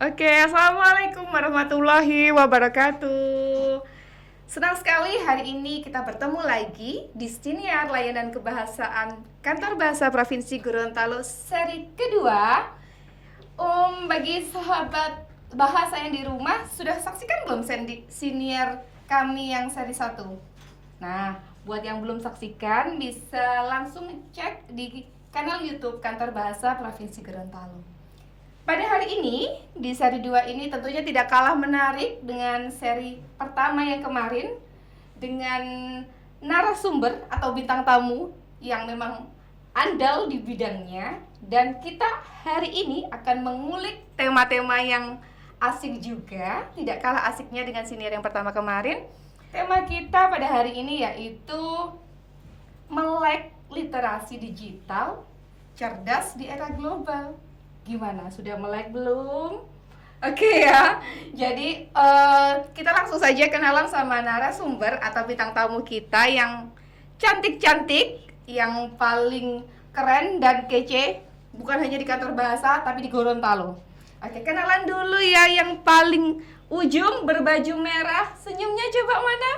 Oke, assalamualaikum warahmatullahi wabarakatuh. Senang sekali hari ini kita bertemu lagi di Siniar Layanan Kebahasaan Kantor Bahasa Provinsi Gorontalo seri kedua. Bagi sahabat bahasa yang di rumah, sudah saksikan belum siniar kami yang seri 1? Nah, buat yang belum saksikan bisa langsung cek di kanal YouTube Kantor Bahasa Provinsi Gorontalo. Pada hari ini, di seri 2 ini tentunya tidak kalah menarik dengan seri pertama yang kemarin, dengan narasumber atau bintang tamu yang memang andal di bidangnya. Dan kita hari ini akan mengulik tema-tema yang asik juga, tidak kalah asiknya dengan siniar yang pertama kemarin. Tema kita pada hari ini yaitu melek literasi digital cerdas di era global. Gimana? Sudah melek belum? Oke ya. Jadi kita langsung saja kenalan sama narasumber atau bintang tamu kita yang cantik-cantik, yang paling keren dan kece, bukan hanya di kantor bahasa tapi di Gorontalo. Oke, kenalan dulu ya, yang paling ujung berbaju merah, senyumnya coba mana?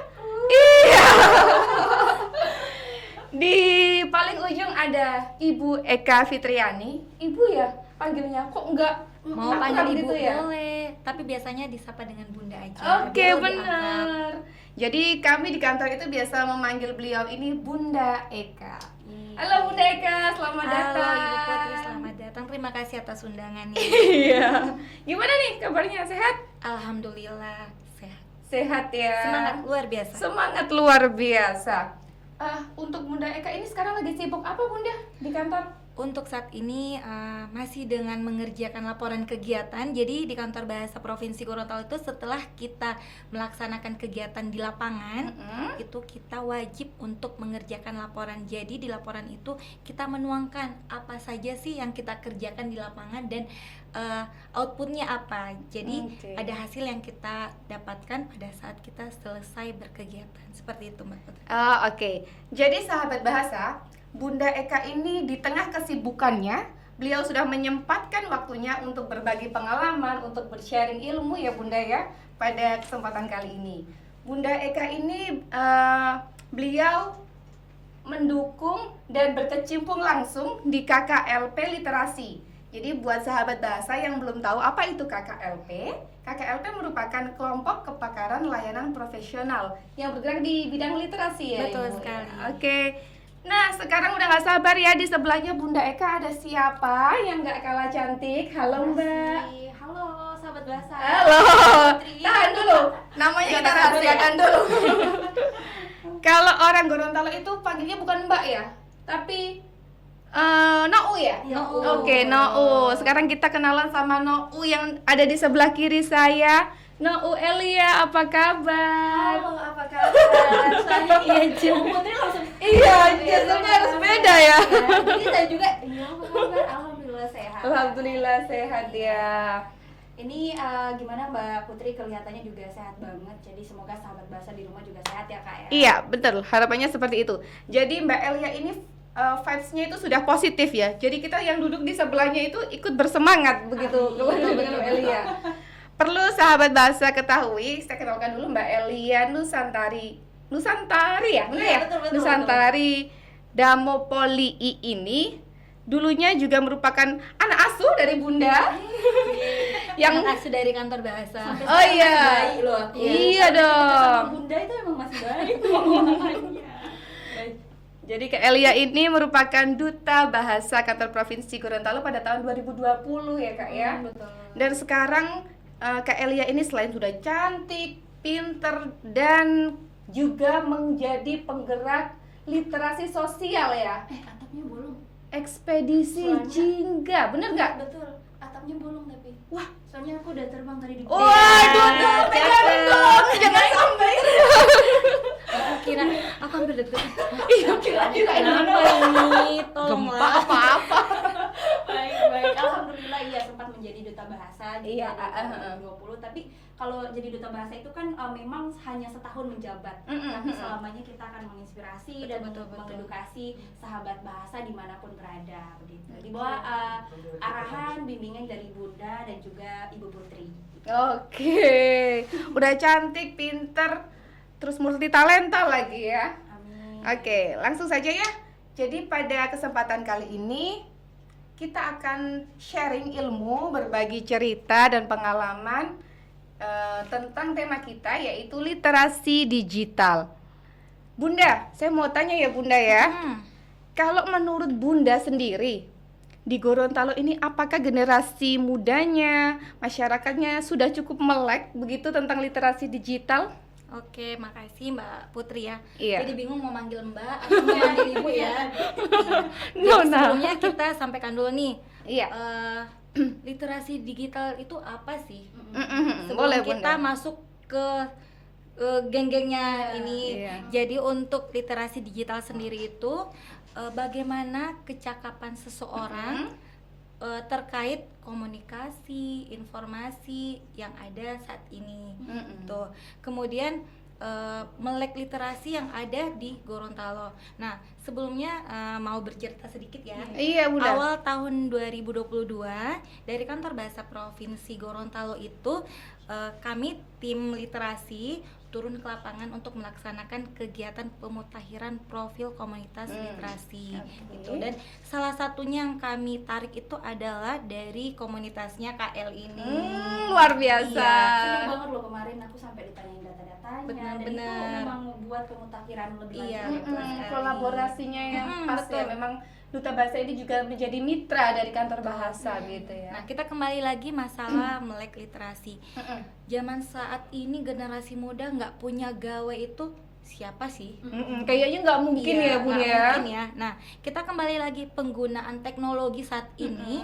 Iya. Di paling ujung ada Ibu Eka Fitriani. Ibu ya panggilnya, kok enggak mau panggil ibu gitu ya? Boleh, tapi biasanya disapa dengan bunda aja. Oke, benar. Jadi kami di kantor itu biasa memanggil beliau ini Bunda Eka. Halo Bunda Eka, selamat datang. Halo Ibu Putri, selamat datang. Terima kasih atas undangannya. Iya. Gimana nih kabarnya, sehat? Alhamdulillah sehat. Sehat ya. Semangat luar biasa. Semangat luar biasa. Untuk Bunda Eka ini sekarang lagi sibuk apa Bunda di kantor? Untuk saat ini masih dengan mengerjakan laporan kegiatan. Jadi di kantor bahasa Provinsi Gorontalo itu setelah kita melaksanakan kegiatan di lapangan, itu kita wajib untuk mengerjakan laporan. Jadi di laporan itu kita menuangkan apa saja sih yang kita kerjakan di lapangan dan outputnya apa. Jadi ada hasil yang kita dapatkan pada saat kita selesai berkegiatan. Seperti itu Mbak Putri. Oke. Jadi sahabat bahasa, Bunda Eka ini di tengah kesibukannya, beliau sudah menyempatkan waktunya untuk berbagi pengalaman, untuk bersharing ilmu ya Bunda ya, pada kesempatan kali ini. Bunda Eka ini beliau mendukung dan berkecimpung langsung di KKLP Literasi. Jadi buat sahabat bahasa yang belum tahu apa itu KKLP, KKLP merupakan kelompok kepakaran layanan profesional yang bergerak di bidang literasi ya. Betul Ibu? sekali. Oke. Nah, sekarang udah gak sabar ya, di sebelahnya Bunda Eka ada siapa yang gak kalah cantik. Halo Mbak. Halo sahabat bahasa. Halo. Tahan dulu, namanya kita rahasiakan dulu. Kalau orang Gorontalo itu panggilnya bukan Mbak ya, tapi Nou ya? Nou. Oke, Nou. Sekarang kita kenalan sama Nou yang ada di sebelah kiri saya. Nou Elia, apa kabar? Halo, apa kabar? Saya Putri langsung. Iya, biasanya harus beda ya. Jadi saya juga, iya apa kabar? Alhamdulillah sehat. Alhamdulillah sehat ya. Ini gimana Mbak Putri, kelihatannya juga sehat banget. Jadi semoga sahabat bahasa di rumah juga sehat ya Kak ya. Iya, betul. Harapannya seperti itu. Jadi Mbak Elia ini vibes-nya itu sudah positif ya. Jadi kita yang duduk di sebelahnya itu ikut bersemangat begitu dengan Mbak Elia. Perlu sahabat bahasa ketahui, saya kenalkan dulu Mbak Elia Nusantari ya, benar ya? Betul, Nusantari Damopoli ini dulunya juga merupakan anak asuh dari Bunda. Yang asuh dari kantor bahasa. Oh iya. Baik loh aku. Iya dong. Bunda itu emang masih baik. Jadi Kak Elia ini merupakan Duta Bahasa Kantor Provinsi Gorontalo pada tahun 2020 ya Kak ya. Betul. Dan sekarang Kak Elia ini selain sudah cantik, pinter, dan juga menjadi penggerak literasi sosial ya. Atapnya bolong. Ekspedisi Soalnya- Jingga, bener nggak? Betul. Atapnya bolong tapi. Wah, Soalnya aku udah terbang tadi di. waduh, Iya, pegangin dong, jangan sampai. Aku kira aku hampir deg-degan. Iya, kira-kira Kenapa ini? Tolonglah. apa-apa. Baik. Alhamdulillah iya sempat menjadi duta bahasa juga Iya, di tahun 2020, tapi kalau jadi duta bahasa itu kan memang hanya setahun menjabat, tapi selamanya kita akan menginspirasi dan Betul. mengedukasi sahabat bahasa dimanapun berada begitu. Di bawah arahan bimbingan dari Bunda dan juga Ibu Putri. Oke, udah cantik, pinter, terus multi talenta lagi ya. Amin. Oke, langsung saja ya. Jadi pada kesempatan kali ini kita akan sharing ilmu, berbagi cerita dan pengalaman tentang tema kita, yaitu literasi digital. Bunda, saya mau tanya ya Bunda ya. Kalau menurut Bunda sendiri, di Gorontalo ini apakah generasi mudanya, masyarakatnya sudah cukup melek begitu tentang literasi digital? Oke, makasih Mbak Putri ya. Iya. Jadi bingung mau manggil Mbak atau mau manggil Ibu ya. No, Jadi no. sebelumnya kita sampaikan dulu nih. Iya. Literasi digital itu apa sih? Sebelum Boleh kita Bunda. masuk ke geng-gengnya ini. Iya. Jadi untuk literasi digital sendiri itu bagaimana kecakapan seseorang terkait komunikasi, informasi yang ada saat ini. Tuh. Kemudian melek literasi yang ada di Gorontalo. Nah, sebelumnya mau bercerita sedikit ya. Iya Bunda. Awal tahun 2022 dari Kantor Bahasa Provinsi Gorontalo itu kami tim literasi turun ke lapangan untuk melaksanakan kegiatan pemutakhiran profil komunitas literasi gitu. Dan salah satunya yang kami tarik itu adalah dari komunitasnya KL ini. Luar biasa. Ingat banget loh kemarin aku sampai ditanyain data-datanya dan itu Benar. memang membuat pemutakhiran lebih Iya, lanjut. betul sekali. Kolaborasinya yang pas betul. ya. Memang Duta Bahasa ini juga menjadi mitra dari kantor bahasa gitu ya. Nah, kita kembali lagi masalah melek literasi. Zaman saat ini generasi muda nggak punya gawe itu siapa sih? Kayaknya nggak mungkin Iya, ya Bun nggak ya. mungkin ya. Nah, kita kembali lagi penggunaan teknologi saat ini,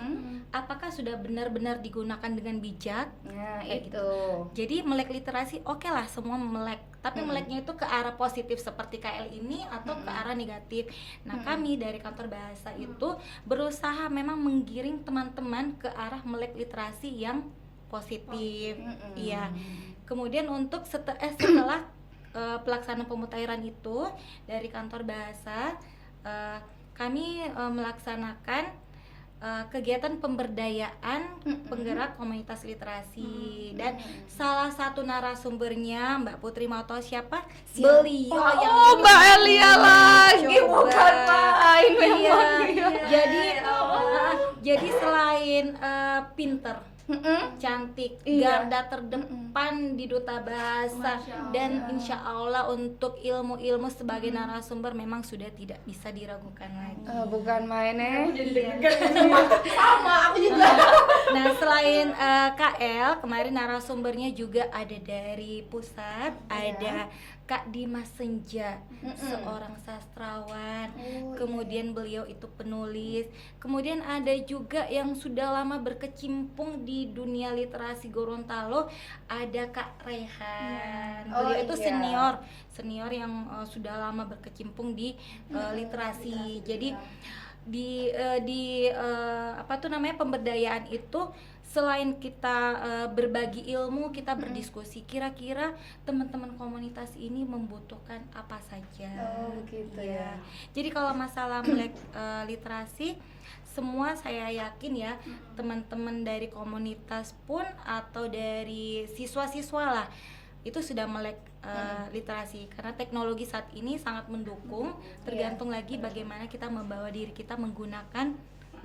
apakah sudah benar-benar digunakan dengan bijak? Nah Kayak itu. Jadi melek literasi oke lah semua melek, tapi meleknya itu ke arah positif seperti KL ini atau ke arah negatif. Nah, kami dari kantor bahasa itu berusaha memang menggiring teman-teman ke arah melek literasi yang positif. Iya. Kemudian untuk setelah pelaksanaan pemutakhiran itu dari kantor bahasa, kami melaksanakan kegiatan pemberdayaan penggerak komunitas literasi. Dan salah satu narasumbernya Mbak Putri mau tahu siapa? Beliau yang Oh, Mbak Elia lagi, coba. bukan main Iya. memang dia. Jadi selain pinter, cantik, Iya. garda terdepan di Duta Bahasa, dan insya Allah untuk ilmu-ilmu sebagai narasumber memang sudah tidak bisa diragukan lagi. Bukan main Sama aku juga. Nah, selain KL, kemarin narasumbernya juga ada dari pusat, ada Kak Dimas Senja, seorang sastrawan. Kemudian beliau itu penulis. Kemudian ada juga yang sudah lama berkecimpung di dunia literasi Gorontalo, ada Kak Rehan. Beliau itu senior yang sudah lama berkecimpung di literasi. Jadi di apa tuh namanya, pemberdayaan itu selain kita berbagi ilmu, kita berdiskusi kira-kira teman-teman komunitas ini membutuhkan apa saja. Gitu ya. Jadi kalau masalah melek literasi, semua saya yakin ya teman-teman dari komunitas pun atau dari siswa-siswa lah itu sudah melek literasi, karena teknologi saat ini sangat mendukung. Tergantung lagi bagaimana kita membawa diri kita menggunakan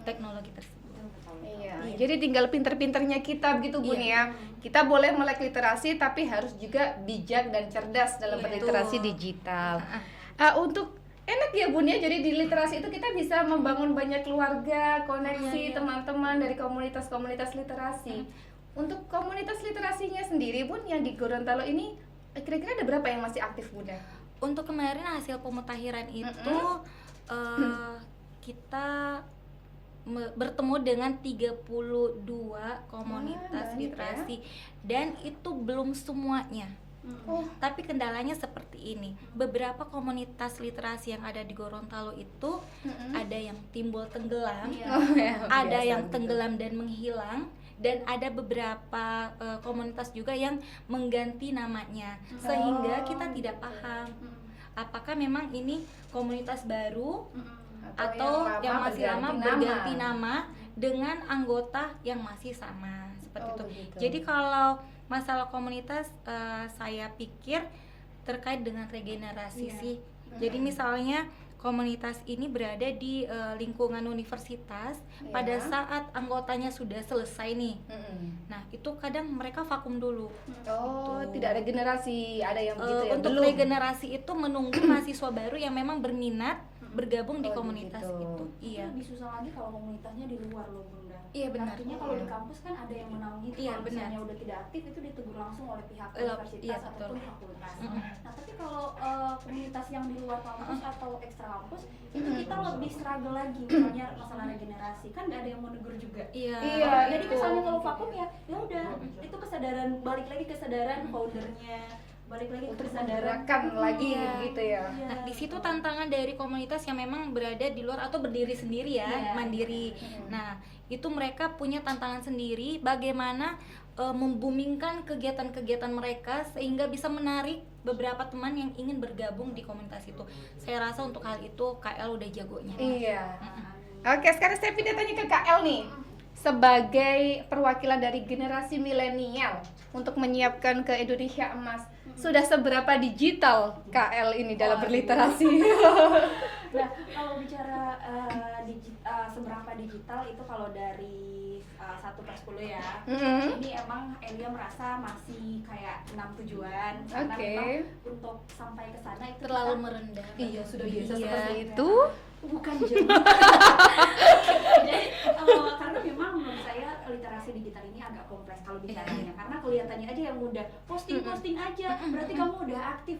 teknologi tersebut. Iya. Jadi tinggal pinter-pinternya kita begitu Bun ya. Kita boleh melek literasi tapi harus juga bijak dan cerdas dalam berliterasi digital. Untuk enak ya Bun ya, jadi di literasi itu kita bisa membangun banyak keluarga, koneksi teman-teman dari komunitas-komunitas literasi. Untuk komunitas literasinya sendiri Bun yang di Gorontalo ini kira-kira ada berapa yang masih aktif Bunda? Untuk kemarin hasil pemutakhiran itu kita bertemu dengan 32 komunitas literasi dan itu belum semuanya. Tapi kendalanya seperti ini, beberapa komunitas literasi yang ada di Gorontalo itu ada yang timbul tenggelam, ada yang tenggelam dan menghilang, dan ada beberapa komunitas juga yang mengganti namanya, sehingga kita tidak paham apakah memang ini komunitas baru atau yang masih lama berganti nama dengan anggota yang masih sama seperti itu. Begitu. Jadi kalau masalah komunitas saya pikir terkait dengan regenerasi sih. Jadi misalnya komunitas ini berada di lingkungan universitas, pada saat anggotanya sudah selesai nih. Nah, itu kadang mereka vakum dulu. Oh, tidak ada generasi, ada yang begitu ya? Untuk Belum. regenerasi itu menunggu mahasiswa baru yang memang berminat bergabung di Oh, komunitas begitu. itu. Iya. Lebih susah lagi kalau komunitasnya di luar loh Bunda. Iya, benar. Artinya kalau di kampus kan ada yang menaungi. Iya, Kalau benar. misalnya udah tidak aktif itu ditegur langsung oleh pihak Iya, universitas betul. ataupun fakultas. Nah tapi kalau komunitas yang di luar kampus atau ekstra kampus itu kita lebih struggle lagi, misalnya masalah regenerasi kan nggak ada yang mau negur juga. Iya. Iya, Jadi itu. misalnya kalau vakum ya udah itu kesadaran, balik lagi kesadaran foundernya, balik lagi ke Untuk kesadaran menggerakkan lagi Iya. gitu ya. Iya. Nah, di situ tantangan dari komunitas yang memang berada di luar atau berdiri sendiri ya, Iya. mandiri. Nah, itu mereka punya tantangan sendiri bagaimana membumingkan kegiatan-kegiatan mereka sehingga bisa menarik beberapa teman yang ingin bergabung di komunitas itu. Saya rasa untuk hal itu KL udah jagonya. Iya. Oke, sekarang saya pindah tanya ke KL nih. Sebagai perwakilan dari generasi milenial untuk menyiapkan ke Indonesia Emas, sudah seberapa digital KL ini dalam berliterasi? Nah, kalau bicara seberapa digital itu kalau dari 1/10 ya. Ini emang Elia merasa masih kayak 6 tujuan karena Oke. memang untuk sampai ke sana itu Terlalu kita- merendah. Iya, sudah biasa Iya. seperti itu. bukan jam. Jadi karena memang menurut saya literasi digital ini agak kompleks kalau bicaranya, karena kelihatannya aja yang mudah posting aja berarti kamu udah aktif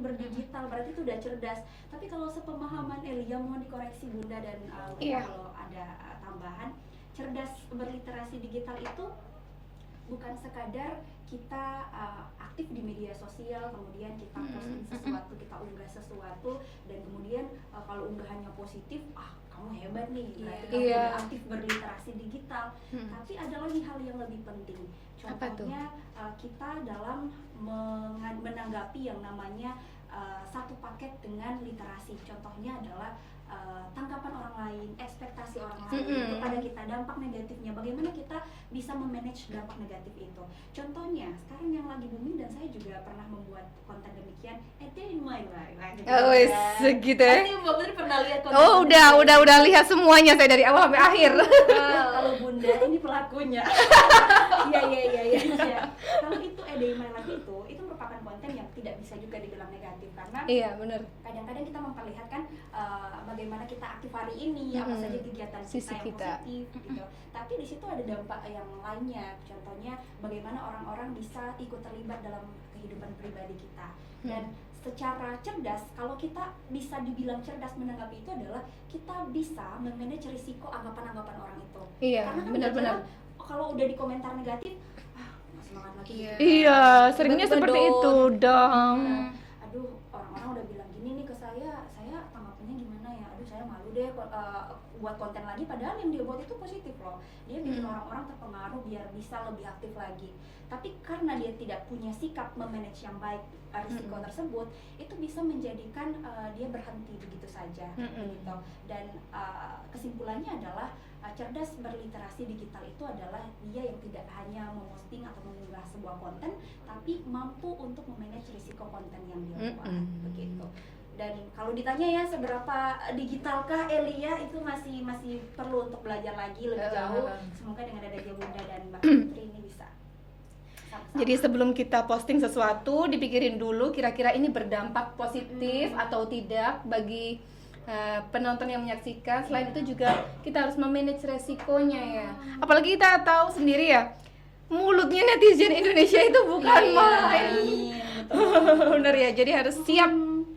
berdigital, berarti itu udah cerdas. Tapi kalau sepemahaman Elia, mohon dikoreksi Bunda dan Iya. kalau ada tambahan, cerdas berliterasi digital itu bukan sekadar kita aktif di media sosial, kemudian kita posting sesuatu, kita unggah sesuatu, dan kemudian kalau unggahannya positif, kamu hebat nih, berarti kamu Iya. udah aktif berliterasi digital. Tapi ada lagi hal yang lebih penting. Apa tuh? Contohnya kita dalam menanggapi yang namanya satu paket dengan literasi. Contohnya adalah tanggapan orang lain, ekspektasi orang lain kepada kita, dampak negatifnya, bagaimana kita bisa memanage dampak negatif itu. Contohnya, sekarang yang lagi booming dan saya juga pernah membuat konten demikian, A Day in My Life. Oh, wes, segitu ya. Pasti Mbak Putri pernah lihat konten. Oh, udah lihat semuanya saya dari awal sampai akhir. Kalau Bunda ini pelakunya. Iya. Kalau itu A Day in My Life itu merupakan konten yang tidak bisa juga dibilang negatif, karena Iya, benar. kadang-kadang kita memperlihatkan bagaimana kita aktif hari ini, apa saja kegiatan Sisi kita yang kita. positif gitu. Tapi di situ ada dampak yang lainnya. Contohnya bagaimana orang-orang bisa ikut terlibat dalam kehidupan pribadi kita. Dan secara cerdas, kalau kita bisa dibilang cerdas menanggapi itu adalah kita bisa memanage risiko anggapan-anggapan orang itu. Iya, Karena kan benar-benar. kadang kalau udah di komentar negatif, nggak semangat lagi. Iya. Iya, seringnya Tiba-tiba seperti down. itu dong. Aduh, orang-orang udah bilang gini nih ke saya tanggapannya gimana ya? Aduh, saya malu deh buat konten lagi, padahal yang dia buat itu positif loh. Dia bikin orang-orang terpengaruh biar bisa lebih aktif lagi. Tapi karena dia tidak punya sikap memanage yang baik risiko tersebut, itu bisa menjadikan dia berhenti begitu saja gitu. Dan kesimpulannya adalah cerdas berliterasi digital itu adalah dia yang tidak hanya memposting atau mengunggah sebuah konten, tapi mampu untuk memanage risiko konten yang dia buat begitu. Dan kalau ditanya ya seberapa digitalkah Elia, itu masih perlu untuk belajar lagi lebih jauh. Semoga dengan adanya Bunda dan Mbak Putri ini bisa sama-sama. Jadi sebelum kita posting sesuatu, dipikirin dulu kira-kira ini berdampak positif atau tidak bagi penonton yang menyaksikan. Selain itu juga kita harus memanage resikonya ya. Apalagi kita tahu sendiri ya, mulutnya netizen Indonesia itu bukan main. Bener ya, jadi harus siap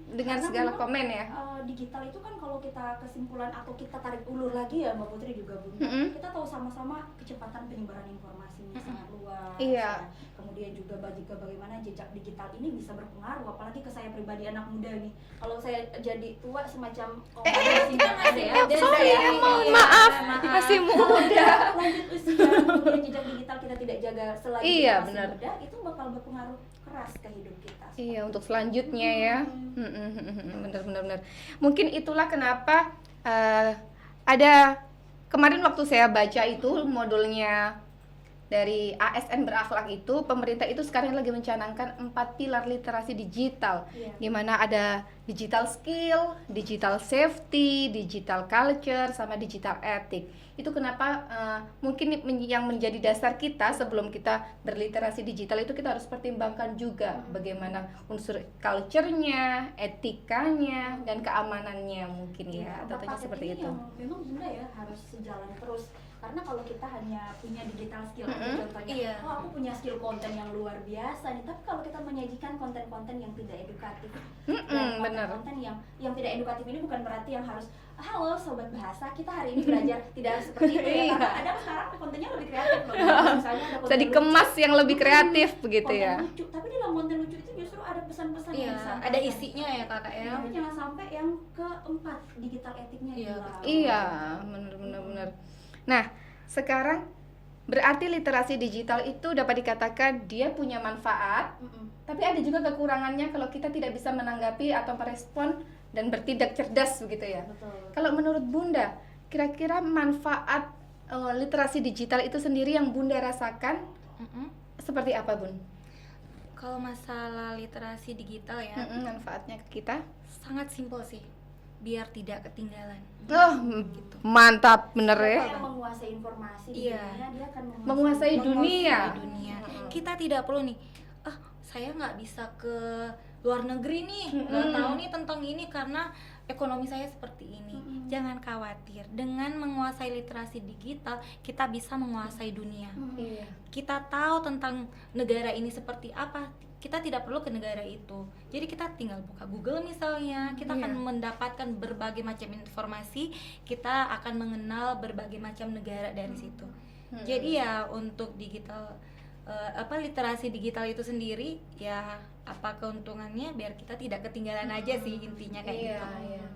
dengan Karena segala memang, komen ya. digital itu kan kalau kita kesimpulan atau kita tarik ulur lagi ya Mbak Putri juga Bunda, kita tahu sama-sama kecepatan penyebaran informasinya sangat luas. Iya. Ya. Kemudian juga bagaimana jejak digital ini bisa berpengaruh, apalagi ke saya pribadi anak muda nih. Kalau saya jadi tua semacam kita masih muda sorry, ya. mohon Iya, maaf, maaf. masih muda. Lanjut usia, kemudian jejak digital kita tidak jaga selagi Iya, kita masih benar. muda, itu bakal berpengaruh keras ke hidup kita. Iya, untuk selanjutnya ya. Benar. Mungkin itulah kenapa ada kemarin waktu saya baca itu modulnya dari ASN Berakhlak itu, pemerintah itu sekarang lagi mencanangkan 4 pilar literasi digital, Iya. di mana ada digital skill, digital safety, digital culture, sama digital ethic. Itu kenapa mungkin yang menjadi dasar kita sebelum kita berliterasi digital itu kita harus pertimbangkan juga bagaimana unsur culture-nya, etikanya, dan keamanannya mungkin ya, Empat tentunya paket seperti ini itu. yang memang Bunda ya harus sejalan terus, karena kalau kita hanya punya digital skill aja contohnya, Iya. oh aku punya skill konten yang luar biasa nih, tapi kalau kita menyajikan konten-konten yang tidak edukatif dan Benar. konten-konten yang tidak edukatif ini bukan berarti yang harus halo sobat bahasa kita hari ini belajar, tidak seperti itu ya, karena ada sekarang kontennya lebih kreatif loh. Misalnya ada Bisa konten dikemas yang lebih kreatif begitu konten ya. lucu, tapi di dalam konten lucu itu justru ada pesan-pesan Iya, yang disampaikan. ada isinya ya kakak ya. Tapi jangan sampai yang keempat, digital etiknya Iya, hilang. Iya, benar. Nah, sekarang berarti literasi digital itu dapat dikatakan dia punya manfaat, tapi ada juga kekurangannya kalau kita tidak bisa menanggapi atau merespon dan bertindak cerdas begitu ya. Betul. Kalau menurut Bunda, kira-kira manfaat literasi digital itu sendiri yang Bunda rasakan seperti apa, Bun? Kalau masalah literasi digital ya, Manfaatnya ke kita? sangat simpel sih, biar tidak ketinggalan. Oh, mantap bener ya. Siapa yang menguasai informasi di Iya. dunia, dia akan Menguasai dunia. Di dunia. Kita tidak perlu nih, saya nggak bisa ke luar negeri nih, nggak tahu nih tentang ini karena ekonomi saya seperti ini. Jangan khawatir, dengan menguasai literasi digital kita bisa menguasai dunia. Iya. Kita tahu tentang negara ini seperti apa, kita tidak perlu ke negara itu. Jadi kita tinggal buka Google misalnya, kita akan mendapatkan berbagai macam informasi, kita akan mengenal berbagai macam negara dari situ. Jadi ya untuk digital literasi digital itu sendiri ya apa keuntungannya biar kita tidak ketinggalan aja sih intinya kayak Iya, gitu. iya.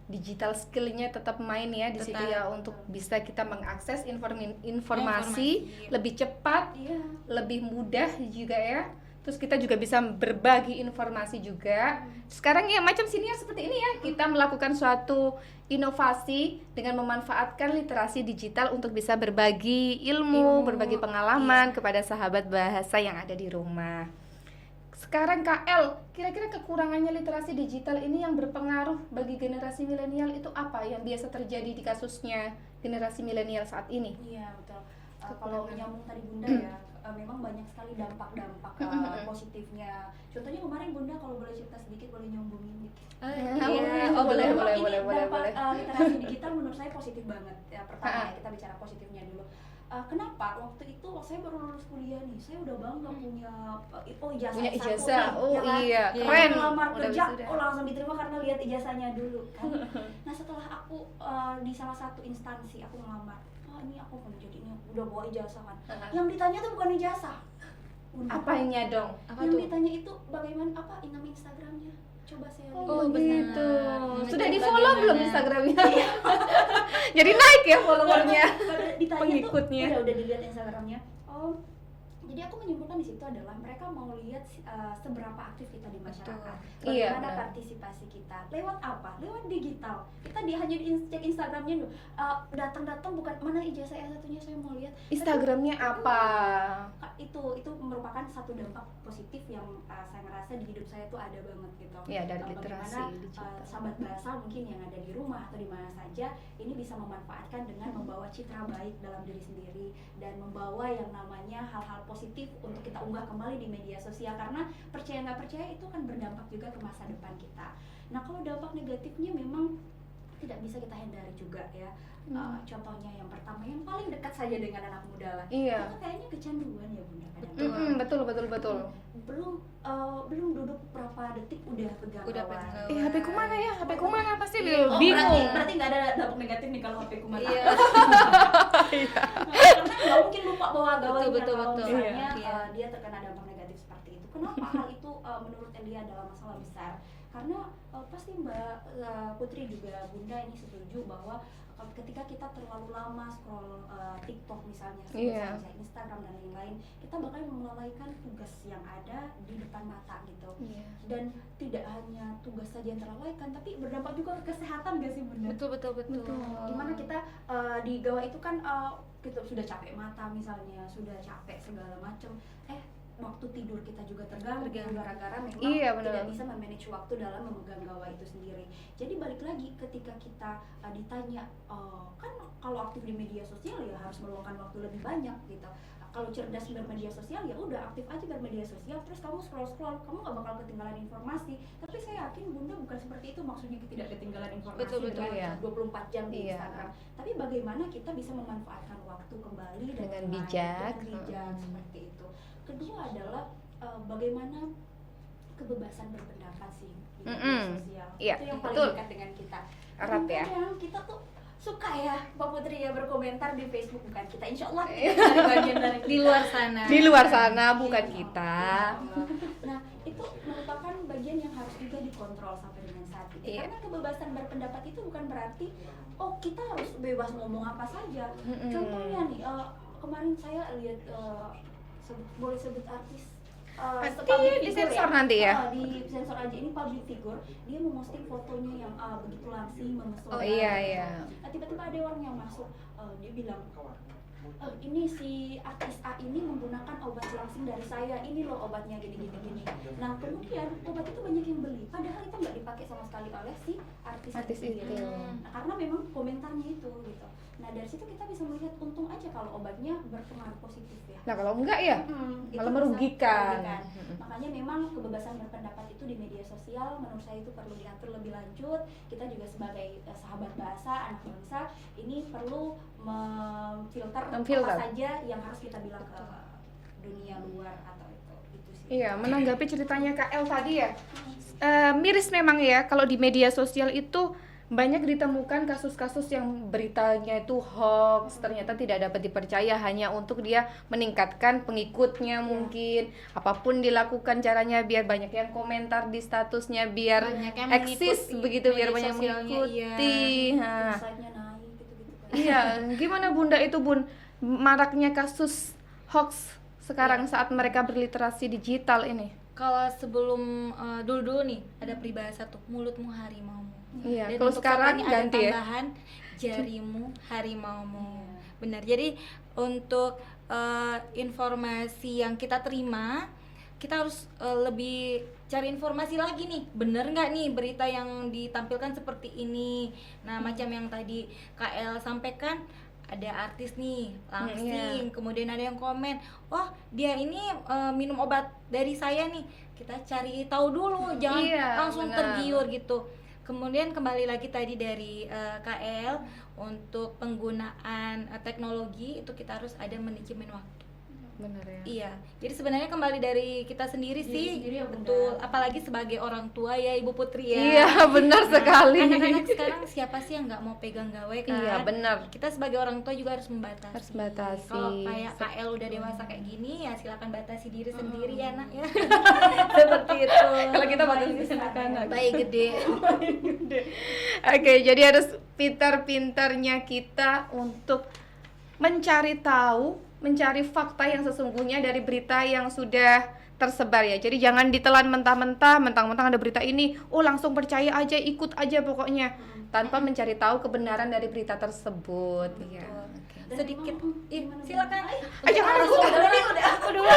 Digital skill-nya tetap main ya di situ Tetap. ya untuk bisa kita mengakses informasi Informasi. lebih cepat, Iya. lebih mudah juga ya. Terus kita juga bisa berbagi informasi juga. Sekarang ya macam siniar seperti ini ya, kita melakukan suatu inovasi dengan memanfaatkan literasi digital untuk bisa berbagi ilmu, berbagi pengalaman kepada sahabat bahasa yang ada di rumah. Sekarang KL, kira-kira kekurangannya literasi digital ini yang berpengaruh bagi generasi milenial itu apa yang biasa terjadi di kasusnya generasi milenial saat ini? Iya, betul. Kalau menyambung tadi Bunda ya, memang banyak sekali dampak-dampak positifnya. Contohnya kemarin Bunda kalau boleh cerita sedikit, boleh nyombongin dikit. Iya, boleh, Memang boleh, ini boleh, boleh, dampak, boleh. Literasi digital menurut saya positif banget. Ya, pertama ya, kita bicara positifnya dulu. Kenapa? Waktu itu saya baru lulus kuliah nih, saya udah bangga punya ijazah. Punya S1 ijazah, nih, oh ya kan? iya, Iya. keren. Melamar Udah kerja, wisuda. langsung diterima karena lihat ijazahnya dulu kan. Nah setelah aku di salah satu instansi aku ngelamar, ini aku mau jadi ini udah bawa ijazah kan. Yang ditanya tuh bukan ijazah. Bunda. Apanya dong? Apa Yang tuh? ditanya itu bagaimana nama Instagramnya? Coba saya lihat. Oh, begitu. benar. Sudah di Mengecek follow belum bagaimana? Instagramnya? Jadi naik ya followernya. Pada ditanya Pengikutnya. tuh udah dilihat Instagramnya. Oh, jadi aku menyimpulkan di situ adalah mereka mau lihat seberapa aktif kita di masyarakat, Betul. Iya, bagaimana benar. partisipasi kita, lewat apa? Lewat digital. Kita hanya cek Instagramnya dulu, datang-datang bukan mana ijazah S1-nya saya mau lihat. Instagramnya apa? Itu merupakan satu dampak positif yang saya merasa di hidup saya tuh ada banget gitu. Ya, dari Bagaimana, literasi digital. sahabat bahasa mungkin yang ada di rumah atau di mana saja ini bisa memanfaatkan dengan membawa citra baik dalam diri sendiri dan membawa yang namanya hal-hal positif untuk kita unggah kembali di media sosial, karena percaya nggak percaya itu kan berdampak juga ke masa depan kita. Nah kalau dampak negatifnya memang tidak bisa kita hindari juga ya. Contohnya yang pertama yang paling dekat saja dengan anak muda lah. Iya. Kita kayaknya kecanduan ya Bunda kadang-kadang. Betul. Belum duduk berapa detik udah pegang Udah gawai. pegang. HP ku mana ya? HP ku mana? Pasti Oh, bingung. berarti nggak ada dampak negatif nih kalau HP ku mana. Iya. Karena nggak mungkin lupa bawa gawainya Betul. kalau misalnya Iya. Dia terkena dampak negatif seperti itu. Kenapa hal itu menurut Elia adalah masalah besar? Karena pasti Mbak Putri juga Bunda ini setuju bahwa ketika kita terlalu lama scroll TikTok misalnya, Iya. saja Instagram dan lain-lain, kita bakal melalaikan tugas yang ada di depan mata gitu. Iya. Dan tidak hanya tugas saja yang terlalaikan, tapi berdampak juga ke kesehatan gak sih Bunda? Betul. Gimana kita di gawai itu kan kita sudah capek mata misalnya, sudah capek segala macam, waktu tidur kita juga terganggu gara-gara memang Iya, benar. tidak bisa memanage waktu dalam memegang gawai itu sendiri. Jadi balik lagi ketika kita ditanya kan kalau aktif di media sosial ya harus meluangkan waktu lebih banyak gitu. Kalau cerdas bermedia sosial ya udah aktif aja bermedia sosial, terus kamu scroll kamu nggak bakal ketinggalan informasi. Tapi saya yakin Bunda bukan seperti itu maksudnya, tidak ketinggalan informasi Betul, dengan iya. 24 jam di Iya. Instagram. Tapi bagaimana kita bisa memanfaatkan waktu kembali Dengan baik, bijak. dengan bijak seperti itu. Kedua adalah bagaimana kebebasan berpendapat sih di media sosial. Iya, Itu yang paling betul. dekat dengan kita. Erat ya. Kadang kita tuh suka ya Mbak Putri ya berkomentar di Facebook, bukan kita, insya Allah kita dari bagian dari kita. Di luar sana. Di luar sana bukan kita. Nah itu merupakan bagian yang harus juga dikontrol sampai dengan saat ini. Iya. Karena kebebasan berpendapat itu bukan berarti kita harus bebas ngomong apa saja. Contohnya nih kemarin saya lihat boleh sebut artis Nanti public disensor figure nanti ya? di sensor aja, ini public figure, dia memosting fotonya yang begitu langsing memesona. Oh, iya. Tiba-tiba ada orang yang masuk, dia bilang ini si artis A ini menggunakan obat langsing dari saya, ini loh obatnya gini. Nah kemudian obat itu banyak yang beli, padahal itu nggak dipakai sama sekali oleh si artis itu. Nah, karena memang komentarnya itu gitu. Nah dari situ kita bisa melihat untung aja kalau obatnya berpengaruh positif ya. Nah kalau enggak ya Itu malah bisa merugikan. Makanya memang kebebasan berpendapat itu di media sosial menurut saya itu perlu diatur lebih lanjut. Kita juga sebagai sahabat bahasa, anak bangsa, ini perlu memfilter apa saja yang harus kita bilang ke dunia luar atau itu sih. Iya, menanggapi ceritanya Kak El tadi ya, miris memang ya kalau di media sosial itu banyak ditemukan kasus-kasus yang beritanya itu hoax, ternyata tidak dapat dipercaya hanya untuk dia meningkatkan pengikutnya mungkin. Apapun dilakukan caranya biar banyak yang komentar di statusnya, biar Banyak yang eksis mengikuti begitu, biar media banyak sosialnya, mengikuti. Nah, Insight-nya naik gitu-gitu kan. iya, gimana Bunda itu Bun, maraknya kasus hoax sekarang saat mereka berliterasi digital ini? Kalau sebelum dulu nih ada peribahasa tuh, mulutmu harimaumu. Iya, Dan kalau untuk sekarang saat ini ada ganti ya. tambahan jarimu harimaumu. Benar. Jadi untuk informasi yang kita terima, kita harus lebih cari informasi lagi nih, bener nggak nih berita yang ditampilkan seperti ini. Nah macam yang tadi KL sampaikan, ada artis nih langsing, kemudian ada yang komen, oh dia ini minum obat dari saya nih, kita cari tahu dulu, jangan langsung tergiur gitu. Kemudian kembali lagi tadi dari KL, untuk penggunaan teknologi itu kita harus ada manajemen waktu. Benar ya. Iya, jadi sebenarnya kembali dari kita sendiri sih, sendiri ya, Bunda. betul. Apalagi sebagai orang tua ya, Ibu Putri ya. Iya, benar sekali. Anak-anak sekarang siapa sih yang nggak mau pegang gawe kan? Iya, benar. Kita sebagai orang tua juga harus membatasi. Harus batasi. Kalau kayak KL udah dewasa kayak gini ya silakan batasi diri sendiri ya nak ya. Seperti itu. Kalau kita batasi anak-anak. Bayi gede. Oke, jadi harus pintar-pintarnya kita untuk mencari tahu, mencari fakta yang sesungguhnya dari berita yang sudah tersebar ya. Jadi jangan ditelan mentah-mentah ada berita ini, oh langsung percaya aja, ikut aja pokoknya, tanpa mencari tahu kebenaran dari berita tersebut. Iya. Sedikit, silakan. Jangan aku dulu.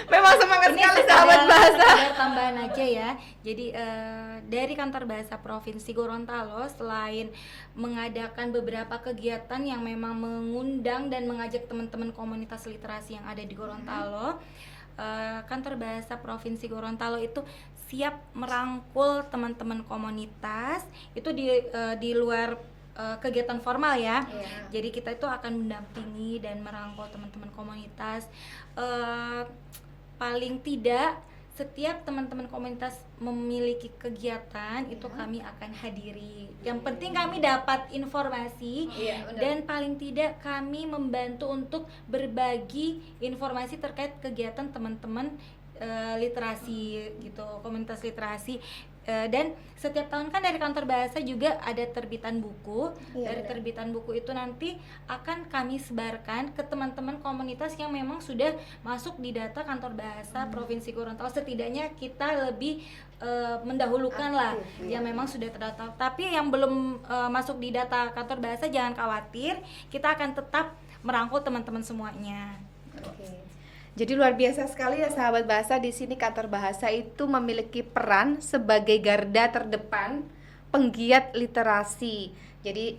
Memang semangat sekali sahabat bahasa. Ada tambahan aja ya. Jadi dari Kantor Bahasa Provinsi Gorontalo selain mengadakan beberapa kegiatan yang memang mengundang dan mengajak teman-teman komunitas literasi yang ada di Gorontalo, Kantor Bahasa Provinsi Gorontalo itu siap merangkul teman-teman komunitas itu di luar kegiatan formal ya. Iya. Jadi kita itu akan mendampingi dan merangkul teman-teman komunitas. Paling tidak setiap teman-teman komunitas memiliki kegiatan itu kami akan hadiri. Yang penting kami dapat informasi Iya, benar. dan paling tidak kami membantu untuk berbagi informasi terkait kegiatan teman-teman literasi gitu, komunitas literasi. Dan setiap tahun kan dari kantor bahasa juga ada terbitan buku. Iya, Dari benar. terbitan buku itu nanti akan kami sebarkan ke teman-teman komunitas yang memang sudah masuk di data kantor bahasa Provinsi Gorontalo. Setidaknya kita lebih mendahulukan lah Aktif, iya. yang memang sudah terdaftar. Tapi yang belum masuk di data kantor bahasa jangan khawatir, kita akan tetap merangkul teman-teman semuanya. Oke. Jadi luar biasa sekali ya sahabat bahasa, di sini kantor bahasa itu memiliki peran sebagai garda terdepan penggiat literasi. Jadi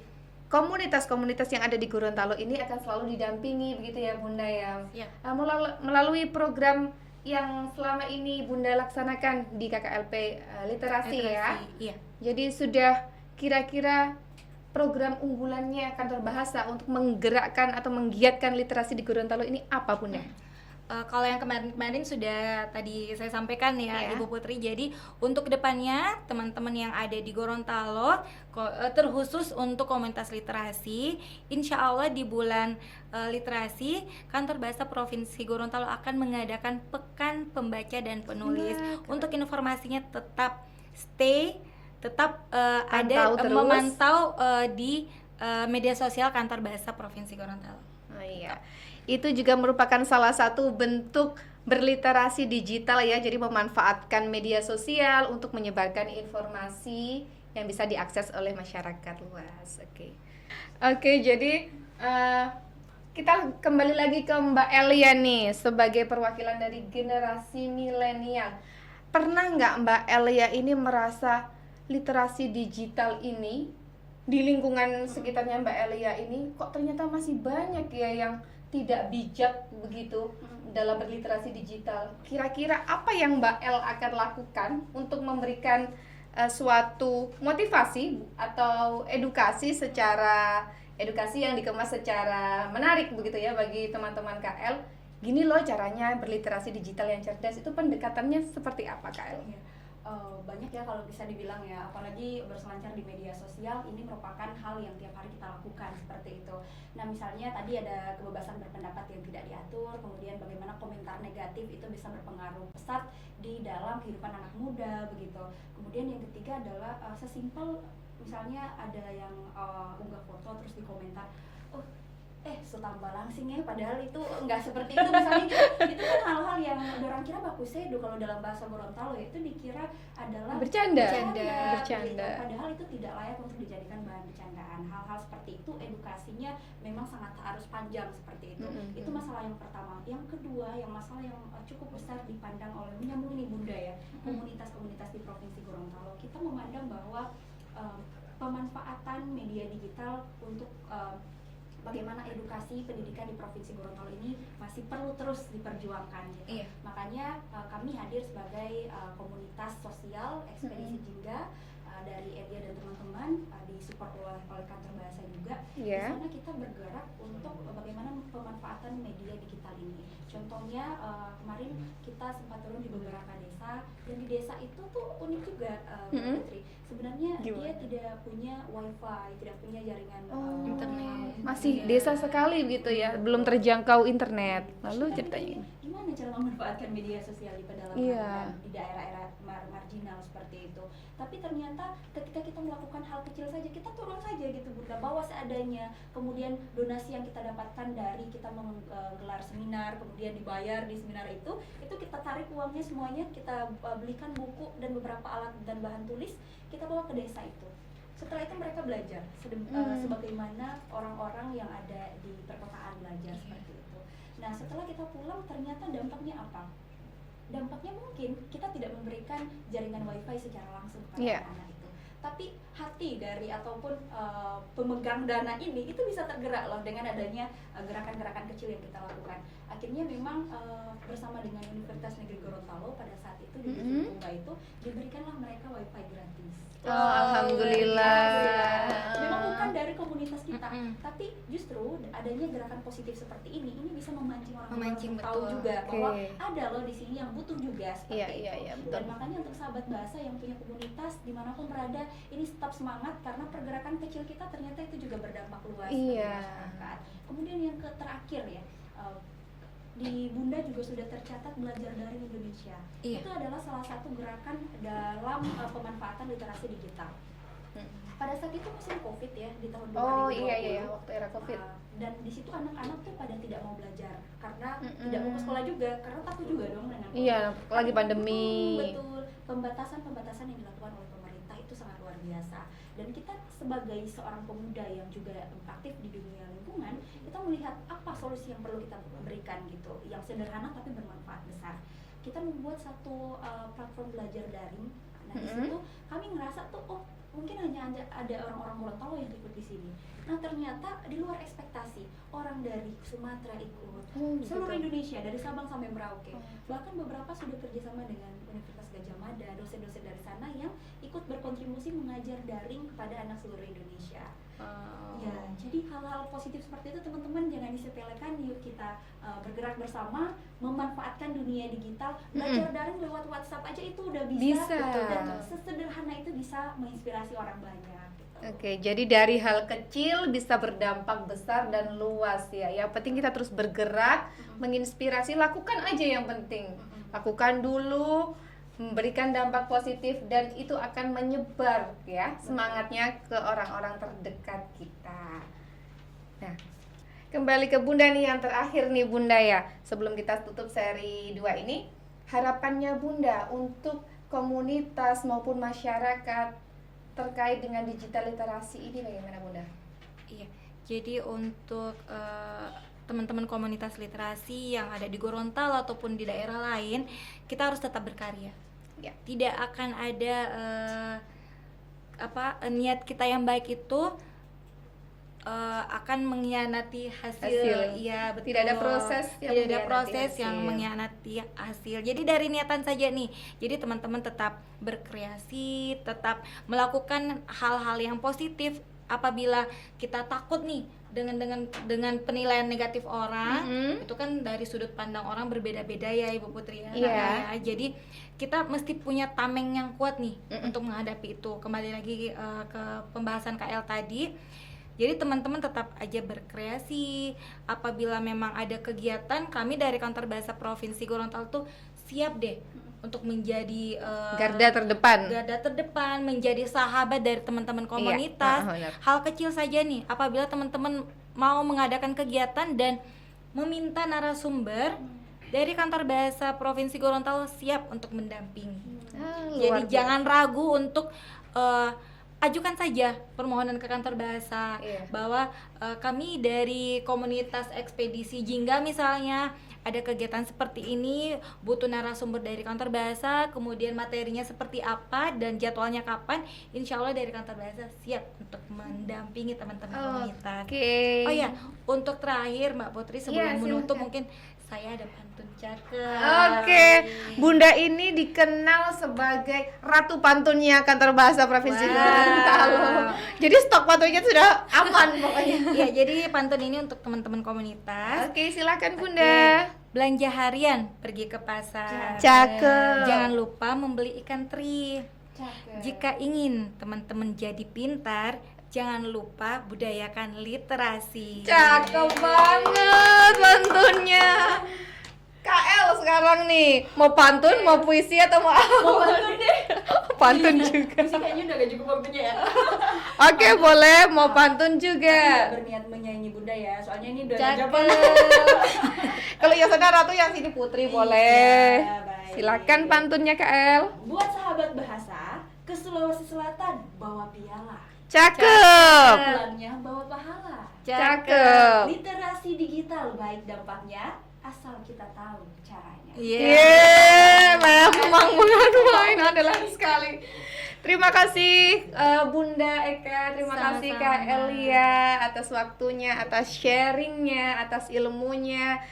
komunitas-komunitas yang ada di Gorontalo ini akan selalu didampingi begitu ya Bunda ya. Ya. Melalui program yang selama ini Bunda laksanakan di KKLP literasi ya. Iya. Jadi sudah kira-kira program unggulannya kantor bahasa untuk menggerakkan atau menggiatkan literasi di Gorontalo ini apa Bunda? Kalau yang kemarin-kemarin sudah tadi saya sampaikan ya, Iya. Ibu Putri. Jadi untuk kedepannya teman-teman yang ada di Gorontalo terkhusus untuk komunitas literasi, insya Allah di bulan literasi Kantor Bahasa Provinsi Gorontalo akan mengadakan Pekan Pembaca dan Penulis. Untuk informasinya tetap ada terus. memantau di media sosial Kantor Bahasa Provinsi Gorontalo. Oh iya, itu juga merupakan salah satu bentuk berliterasi digital ya. Jadi memanfaatkan media sosial untuk menyebarkan informasi yang bisa diakses oleh masyarakat luas. Oke, jadi kita kembali lagi ke Mbak Elia nih sebagai perwakilan dari generasi milenial. Pernah nggak Mbak Elia ini merasa literasi digital ini di lingkungan sekitarnya Mbak Elia ini kok ternyata masih banyak ya yang tidak bijak begitu dalam berliterasi digital? Kira-kira apa yang Mbak El akan lakukan untuk memberikan suatu motivasi atau edukasi yang dikemas secara menarik begitu ya bagi teman-teman KL? Gini loh caranya berliterasi digital yang cerdas, itu pendekatannya seperti apa KL? Banyak ya kalau bisa dibilang ya, apalagi berselancar di media sosial ini merupakan hal yang tiap hari kita lakukan seperti itu. Nah misalnya tadi ada kebebasan berpendapat yang tidak diatur, kemudian bagaimana komentar negatif itu bisa berpengaruh pesat di dalam kehidupan anak muda begitu. Kemudian yang ketiga adalah sesimpel misalnya ada yang unggah foto terus di komentar, tambah langsing ya, padahal itu enggak seperti itu misalnya gitu. Itu kan hal-hal yang orang kira bakusedo kalau dalam bahasa Gorontalo ya, itu dikira adalah Bercanda. gitu. Padahal itu tidak layak untuk dijadikan bahan bercandaan. Hal-hal seperti itu edukasinya memang sangat harus panjang seperti itu. Itu masalah yang pertama. Yang kedua, yang masalah yang cukup besar dipandang oleh menyambung nih Bunda ya, komunitas-komunitas di Provinsi Gorontalo. Kita memandang bahwa pemanfaatan media digital untuk bagaimana edukasi pendidikan di Provinsi Gorontalo ini masih perlu terus diperjuangkan gitu. Iya. Makanya kami hadir sebagai komunitas sosial ekspedisi Jingga dari Edia dan teman-teman, disupport oleh kantor bahasa juga. Iya. Di sana kita bergerak untuk bagaimana pemanfaatan media digital ini. Contohnya kemarin kita sempat turun di beberapa desa, dan di desa itu tuh unik juga Mbak Putri. Sebenarnya dia tidak punya wifi, tidak punya jaringan internet. Masih desa sekali gitu ya, belum terjangkau internet. Lalu Kita ceritanya mikirnya, gimana cara memanfaatkan media sosial di pedalaman Iya. dan di daerah-daerah marginal seperti itu. Tapi ternyata ketika kita melakukan hal kecil saja, kita turun saja gitu Bunda, bawa seadanya. Kemudian donasi yang kita dapatkan dari kita menggelar seminar, kemudian dibayar di seminar itu kita tarik uangnya semuanya, kita belikan buku dan beberapa alat dan bahan tulis, kita bawa ke desa itu. Setelah itu mereka belajar sebagaimana orang-orang yang ada di perkotaan belajar seperti itu. Nah setelah kita pulang, ternyata dampaknya apa? Dampaknya mungkin kita tidak memberikan jaringan wifi secara langsung kepada anak-anak itu, tapi hati dari ataupun pemegang dana ini itu bisa tergerak loh dengan adanya gerakan-gerakan kecil yang kita lakukan. Akhirnya memang bersama dengan Universitas Negeri Gorontalo pada saat itu di Dusun Pungga itu diberikanlah mereka wifi gratis. Oh, alhamdulillah. Memang bukan dari komunitas kita, tapi justru adanya gerakan positif seperti ini bisa memancing orang-orang Memancing, untuk tahu betul. juga bahwa Oke. ada loh di sini yang butuh juga seperti Iya, itu. iya, betul. Dan makanya untuk sahabat bahasa yang punya komunitas dimanapun berada, ini tetap semangat karena pergerakan kecil kita ternyata itu juga berdampak luas bagi Iya. masyarakat. Kemudian yang terakhir ya, di Bunda juga sudah tercatat belajar daring Indonesia. Iya. Itu adalah salah satu gerakan dalam pemanfaatan literasi digital. Pada saat itu musim COVID ya, di tahun 2020. Oh iya, waktu era COVID. Dan di situ anak-anak tuh pada tidak mau belajar karena tidak mau ke sekolah juga karena takut juga dong dengan COVID. Iya, lagi pandemi. Betul. Pembatasan yang dilakukan oleh pemerintah itu sangat luar biasa. Dan kita sebagai seorang pemuda yang juga aktif di dunia lingkungan, kita melihat apa solusi yang perlu kita berikan gitu, yang sederhana tapi bermanfaat besar. Kita membuat satu platform belajar daring. Nah, di situ kami ngerasa tuh mungkin hanya ada orang-orang Gorontalo yang ikut di sini. Nah, ternyata di luar ekspektasi, orang dari Sumatera ikut, seluruh Indonesia dari Sabang sampai Merauke. Bahkan beberapa sudah kerjasama dengan Universitas Gadjah Mada, dosen-dosen dari sana yang ikut berkontribusi mengajar daring kepada anak seluruh Indonesia. Ya, jadi hal-hal positif seperti itu teman-teman jangan disepelekan. Yuk kita bergerak bersama memanfaatkan dunia digital. Belajar daring lewat WhatsApp aja itu udah bisa. Bisa. Dan sesederhana itu bisa menginspirasi orang banyak gitu. Oke, jadi dari hal kecil bisa berdampak besar dan luas ya. Yang penting kita terus bergerak, menginspirasi, lakukan aja yang penting. Lakukan dulu, memberikan dampak positif dan itu akan menyebar ya semangatnya ke orang-orang terdekat kita. Nah, kembali ke Bunda nih yang terakhir nih Bunda ya. Sebelum kita tutup seri 2 ini, harapannya Bunda untuk komunitas maupun masyarakat terkait dengan digital literasi ini bagaimana Bunda? Iya, jadi untuk teman-teman komunitas literasi yang ada di Gorontalo ataupun di daerah lain, kita harus tetap berkarya. Ya. Tidak akan ada niat kita yang baik itu akan mengkhianati hasil. Iya, betul. Tidak ada proses yang Tidak ada mengkhianati proses yang hasil. mengkhianati hasil. Jadi dari niatan saja nih. Jadi teman-teman tetap berkreasi, tetap melakukan hal-hal yang positif. Apabila kita takut nih dengan penilaian negatif orang, itu kan dari sudut pandang orang berbeda-beda ya Ibu Putri ya. Iya. Ya. Jadi kita mesti punya tameng yang kuat nih untuk menghadapi itu. Kembali lagi ke pembahasan KL tadi. Jadi teman-teman tetap aja berkreasi. Apabila memang ada kegiatan, kami dari Kantor Bahasa Provinsi Gorontalo tuh siap deh untuk menjadi Garda terdepan. menjadi sahabat dari teman-teman komunitas. Benar. Hal kecil saja nih, apabila teman-teman mau mengadakan kegiatan dan meminta narasumber dari Kantor Bahasa Provinsi Gorontalo siap untuk mendampingi. Jadi jangan ragu untuk ajukan saja permohonan ke kantor bahasa. Iya. Bahwa kami dari komunitas ekspedisi Jingga misalnya ada kegiatan seperti ini, butuh narasumber dari kantor bahasa, kemudian materinya seperti apa dan jadwalnya kapan. Insya Allah dari kantor bahasa siap untuk mendampingi teman-teman komunitas. Oke. Oh ya, untuk terakhir Mbak Putri sebelum Iya, menutup silakan. mungkin saya ada pantun cakep. Oke, Bunda ini dikenal sebagai ratu pantunnya Kantor Bahasa Provinsi Gorontalo. Jadi stok pantunnya sudah aman pokoknya. Iya, jadi pantun ini untuk teman-teman komunitas. Oke, silakan Bunda. Belanja harian, pergi ke pasar. Cakep. Jangan lupa membeli ikan teri. Cakep. Jika ingin teman-teman jadi pintar, jangan lupa budayakan literasi. Cakep banget pantunnya. KL sekarang nih, mau pantun, mau puisi atau mau apa? Mau pantun deh. Pantun juga. Sih kayaknya udah gak cukup waktunya ya. Oke, boleh, mau pantun juga. Nggak berniat menyanyi Bunda ya, soalnya ini udah Cakep. jawaban. Kalau yang sana ratu, yang sini putri boleh. Iya, baik. Silakan pantunnya KL. Buat sahabat bahasa, ke Sulawesi Selatan bawa piala. Cakep. Pulangnya bawa pahala. Cakep. Literasi digital baik dampaknya asal kita tahu caranya. Iya. Yeay, memang mengaduin adalah sekali. Terima kasih Bunda Eka, terima kasih Kak Sama-sama. Elia atas waktunya, atas sharingnya, atas ilmunya.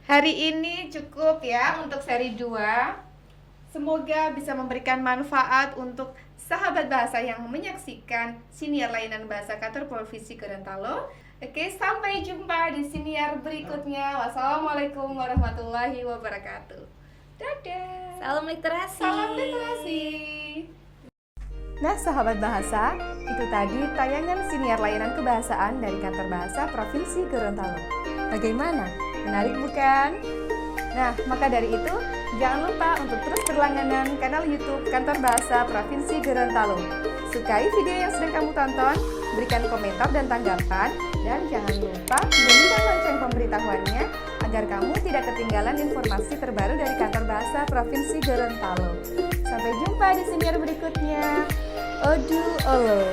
Hari ini cukup ya untuk seri 2. Semoga bisa memberikan manfaat untuk sahabat bahasa yang menyaksikan siniar layanan bahasa kantor Provinsi Gorontalo. Oke, sampai jumpa di siniar berikutnya. Wassalamualaikum warahmatullahi wabarakatuh. Dadah. Salam literasi. Salam literasi. Nah, sahabat bahasa, itu tadi tayangan siniar layanan kebahasaan dari Kantor Bahasa Provinsi Gorontalo. Bagaimana? Menarik bukan? Nah, maka dari itu, jangan lupa untuk terus berlangganan kanal YouTube Kantor Bahasa Provinsi Gorontalo. Sukai video yang sedang kamu tonton, berikan komentar dan tanggapan, dan jangan lupa bunyikan lonceng pemberitahuannya agar kamu tidak ketinggalan informasi terbaru dari Kantor Bahasa Provinsi Gorontalo. Sampai jumpa di siniar berikutnya. Odu olo.